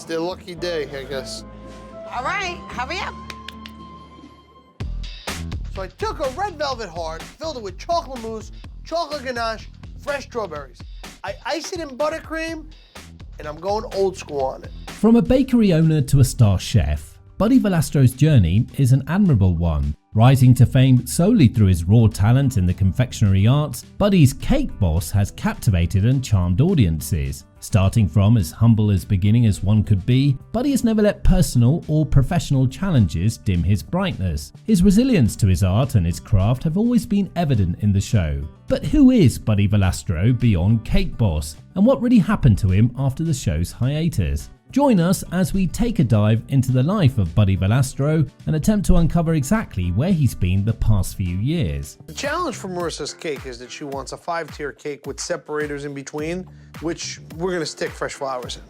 It's their lucky day, I guess. All right, hurry up. So I took a red velvet heart, filled it with chocolate mousse, chocolate ganache, fresh strawberries. I iced it in buttercream, and I'm going old school on it. From a bakery owner to a star chef, Buddy Valastro's journey is an admirable one. Rising to fame solely through his raw talent in the confectionery arts, Buddy's cake boss has captivated and charmed audiences. Starting from as humble as beginning as one could be, Buddy has never let personal or professional challenges dim his brightness. His resilience to his art and his craft have always been evident in the show. But who is Buddy Valastro beyond Cake Boss, and what really happened to him after the show's hiatus? Join us as we take a dive into the life of Buddy Valastro and attempt to uncover exactly where he's been the past few years. The challenge for Marissa's cake is that she wants a 5-tier cake with separators in between, which we're gonna stick fresh flowers in.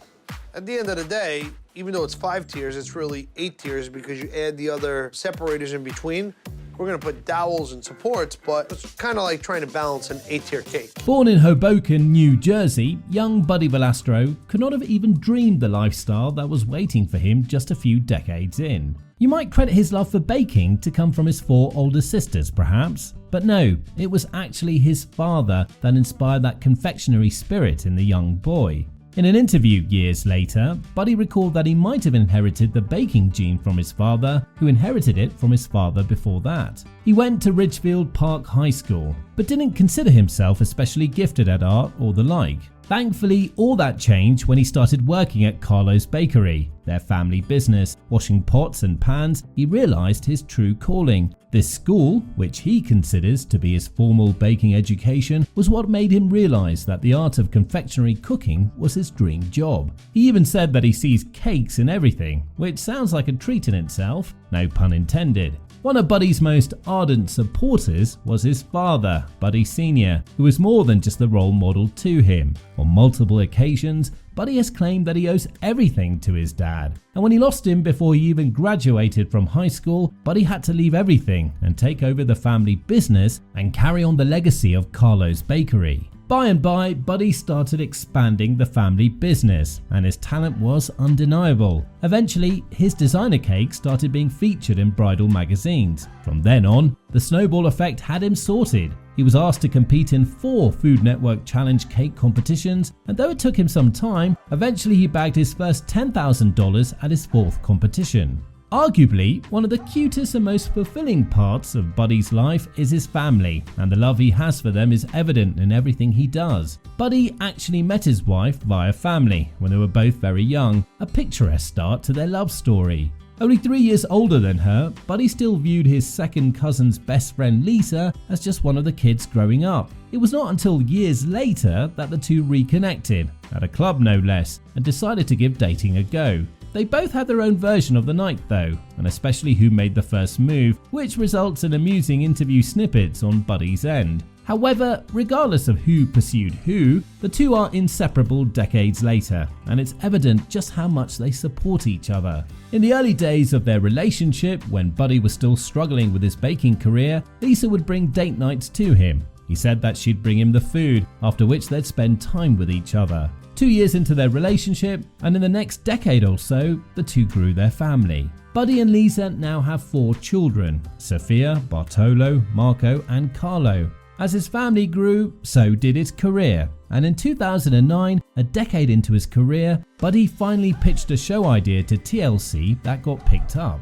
At the end of the day, even though it's 5 tiers, it's really 8 tiers because you add the other separators in between. We're gonna put dowels and supports, but it's kind of like trying to balance an 8-tier cake. Born in Hoboken, New Jersey, young Buddy Valastro could not have even dreamed the lifestyle that was waiting for him just a few decades in. You might credit his love for baking to come from his 4 older sisters, perhaps, but no, it was actually his father that inspired that confectionery spirit in the young boy. In an interview years later, Buddy recalled that he might have inherited the baking gene from his father, who inherited it from his father before that. He went to Ridgefield Park High School, but didn't consider himself especially gifted at art or the like. Thankfully, all that changed when he started working at Carlo's Bakery, their family business. Washing pots and pans, he realized his true calling. This school, which he considers to be his formal baking education, was what made him realize that the art of confectionery cooking was his dream job. He even said that he sees cakes in everything, which sounds like a treat in itself, no pun intended. One of Buddy's most ardent supporters was his father, Buddy Sr., who was more than just a role model to him. On multiple occasions, Buddy has claimed that he owes everything to his dad. And when he lost him before he even graduated from high school, Buddy had to leave everything and take over the family business and carry on the legacy of Carlo's Bakery. By and by, Buddy started expanding the family business, and his talent was undeniable. Eventually, his designer cake started being featured in bridal magazines. From then on, the snowball effect had him sorted. He was asked to compete in 4 Food Network Challenge cake competitions, and though it took him some time, eventually he bagged his first $10,000 at his 4th competition. Arguably, one of the cutest and most fulfilling parts of Buddy's life is his family, and the love he has for them is evident in everything he does. Buddy actually met his wife via family when they were both very young, a picturesque start to their love story. Only 3 years older than her, Buddy still viewed his second cousin's best friend Lisa as just one of the kids growing up. It was not until years later that the two reconnected, at a club no less, and decided to give dating a go. They both had their own version of the night though, and especially who made the first move, which results in amusing interview snippets on Buddy's end. However, regardless of who pursued who, the two are inseparable decades later, and it's evident just how much they support each other. In the early days of their relationship, when Buddy was still struggling with his baking career, Lisa would bring date nights to him. He said that she'd bring him the food, after which they'd spend time with each other. 2 years into their relationship, and in the next decade or so, the two grew their family. Buddy and Lisa now have 4 children: Sophia, Bartolo, Marco, and Carlo. As his family grew, so did his career, and in 2009, a decade into his career, Buddy finally pitched a show idea to TLC that got picked up.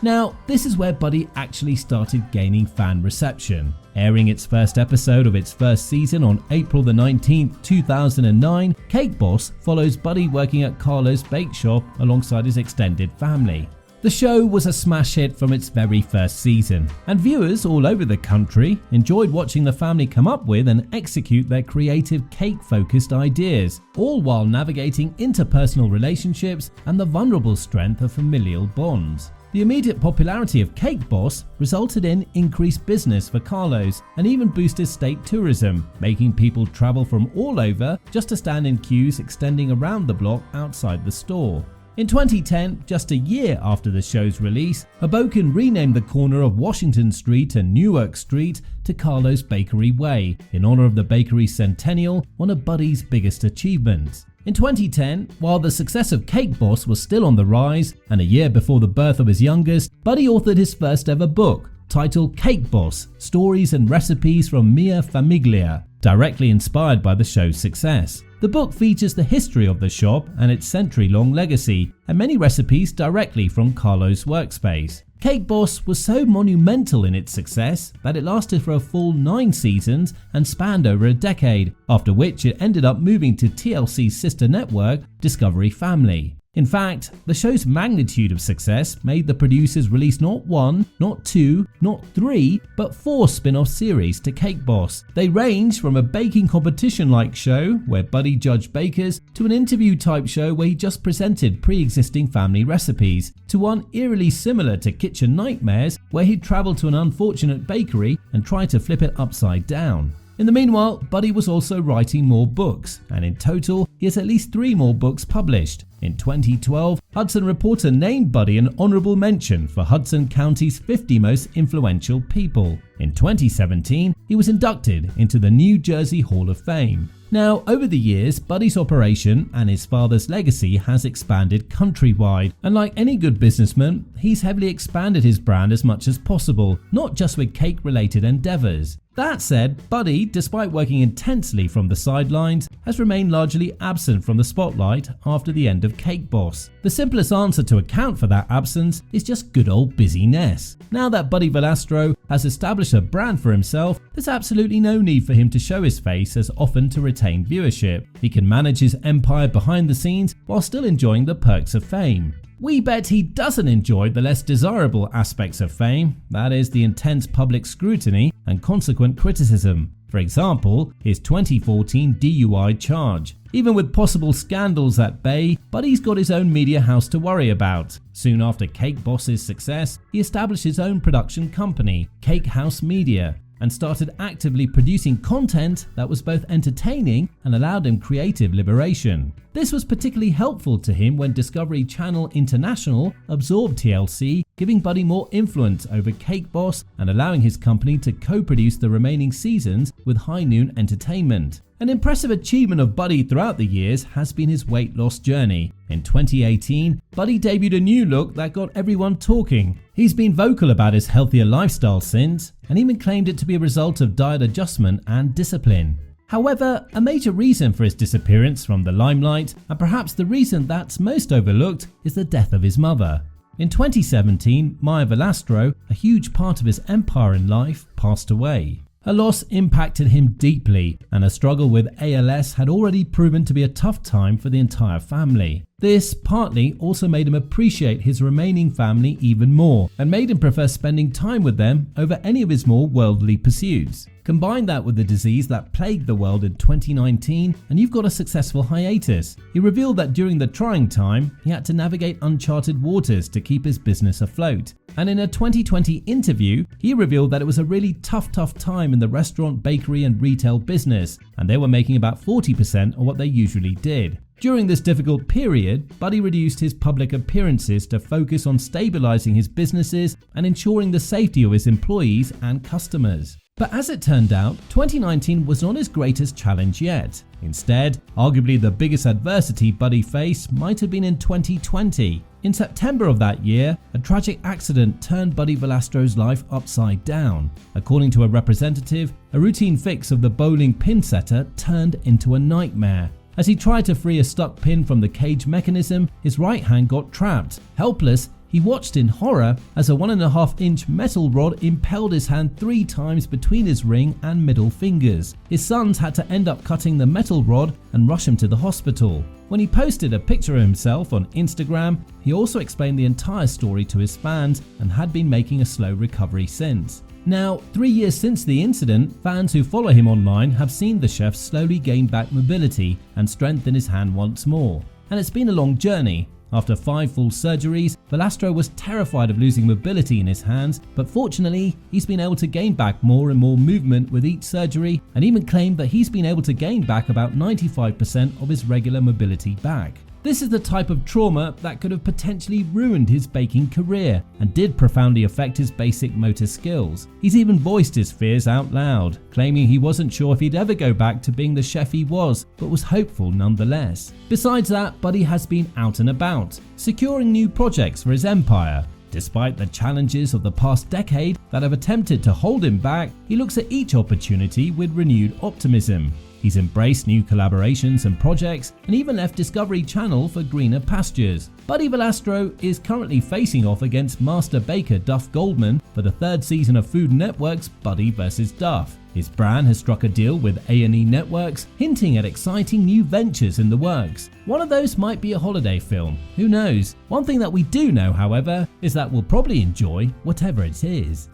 Now, this is where Buddy actually started gaining fan reception. Airing its first episode of its first season on April the 19th, 2009, Cake Boss follows Buddy working at Carlo's Bake Shop alongside his extended family. The show was a smash hit from its very first season, and viewers all over the country enjoyed watching the family come up with and execute their creative cake-focused ideas, all while navigating interpersonal relationships and the vulnerable strength of familial bonds. The immediate popularity of Cake Boss resulted in increased business for Carlo's and even boosted state tourism, making people travel from all over just to stand in queues extending around the block outside the store. In 2010, just a year after the show's release, Hoboken renamed the corner of Washington Street and Newark Street to Carlo's Bakery Way in honor of the bakery's centennial, one of Buddy's biggest achievements. In 2010, while the success of Cake Boss was still on the rise, and a year before the birth of his youngest, Buddy authored his first ever book, titled Cake Boss: Stories and Recipes from Mia Famiglia, directly inspired by the show's success. The book features the history of the shop and its century-long legacy, and many recipes directly from Carlo's workspace. Cake Boss was so monumental in its success that it lasted for a full 9 seasons and spanned over a decade, after which it ended up moving to TLC's sister network, Discovery Family. In fact, the show's magnitude of success made the producers release not 1, not 2, not 3, but 4 spin-off series to Cake Boss. They range from a baking competition-like show where Buddy judged bakers, to an interview-type show where he just presented pre-existing family recipes, to one eerily similar to Kitchen Nightmares where he'd travel to an unfortunate bakery and try to flip it upside down. In the meanwhile, Buddy was also writing more books, and in total, he has at least 3 more books published. In 2012, Hudson Reporter named Buddy an honorable mention for Hudson County's 50 most influential people. In 2017, he was inducted into the New Jersey Hall of Fame. Now, over the years, Buddy's operation and his father's legacy has expanded countrywide, and like any good businessman, he's heavily expanded his brand as much as possible, not just with cake-related endeavors. That said, Buddy, despite working intensely from the sidelines, has remained largely absent from the spotlight after the end of Cake Boss. The simplest answer to account for that absence is just good old busyness. Now that Buddy Valastro has established a brand for himself, there's absolutely no need for him to show his face as often to retain viewership. He can manage his empire behind the scenes while still enjoying the perks of fame. We bet he doesn't enjoy the less desirable aspects of fame, that is, the intense public scrutiny and consequent criticism. For example, his 2014 DUI charge. Even with possible scandals at bay, Buddy's got his own media house to worry about. Soon after Cake Boss's success, he established his own production company, Cake House Media, and started actively producing content that was both entertaining and allowed him creative liberation. This was particularly helpful to him when Discovery Channel International absorbed TLC, giving Buddy more influence over Cake Boss and allowing his company to co-produce the remaining seasons with High Noon Entertainment. An impressive achievement of Buddy throughout the years has been his weight loss journey. In 2018, Buddy debuted a new look that got everyone talking. He's been vocal about his healthier lifestyle since, and even claimed it to be a result of diet adjustment and discipline. However, a major reason for his disappearance from the limelight, and perhaps the reason that's most overlooked, is the death of his mother. In 2017, Mia Valastro, a huge part of his empire in life, passed away. Her loss impacted him deeply, and a struggle with ALS had already proven to be a tough time for the entire family. This partly also made him appreciate his remaining family even more, and made him prefer spending time with them over any of his more worldly pursuits. Combine that with the disease that plagued the world in 2019 and you've got a successful hiatus. He revealed that during the trying time, he had to navigate uncharted waters to keep his business afloat. And in a 2020 interview, he revealed that it was a really tough time in the restaurant, bakery and retail business, and they were making about 40% of what they usually did. During this difficult period, Buddy reduced his public appearances to focus on stabilizing his businesses and ensuring the safety of his employees and customers. But as it turned out, 2019 was not his greatest challenge yet. Instead, arguably the biggest adversity Buddy faced might have been in 2020. In September of that year, a tragic accident turned Buddy Valastro's life upside down. According to a representative, a routine fix of the bowling pin setter turned into a nightmare. As he tried to free a stuck pin from the cage mechanism, his right hand got trapped. Helpless, he watched in horror as a 1.5-inch metal rod impaled his hand 3 times between his ring and middle fingers. His sons had to end up cutting the metal rod and rush him to the hospital. When he posted a picture of himself on Instagram, he also explained the entire story to his fans and had been making a slow recovery since. Now, 3 years since the incident, fans who follow him online have seen the chef slowly gain back mobility and strength in his hand once more. And it's been a long journey. After 5 full surgeries, Valastro was terrified of losing mobility in his hands, but fortunately, he's been able to gain back more and more movement with each surgery, and even claimed that he's been able to gain back about 95% of his regular mobility back. This is the type of trauma that could have potentially ruined his baking career and did profoundly affect his basic motor skills. He's even voiced his fears out loud, claiming he wasn't sure if he'd ever go back to being the chef he was, but was hopeful nonetheless. Besides that, Buddy has been out and about, securing new projects for his empire. Despite the challenges of the past decade that have attempted to hold him back, he looks at each opportunity with renewed optimism. He's embraced new collaborations and projects and even left Discovery Channel for greener pastures. Buddy Valastro is currently facing off against master baker Duff Goldman for the third season of Food Network's Buddy vs. Duff. His brand has struck a deal with A&E Networks, hinting at exciting new ventures in the works. One of those might be a holiday film, who knows? One thing that we do know, however, is that we'll probably enjoy whatever it is.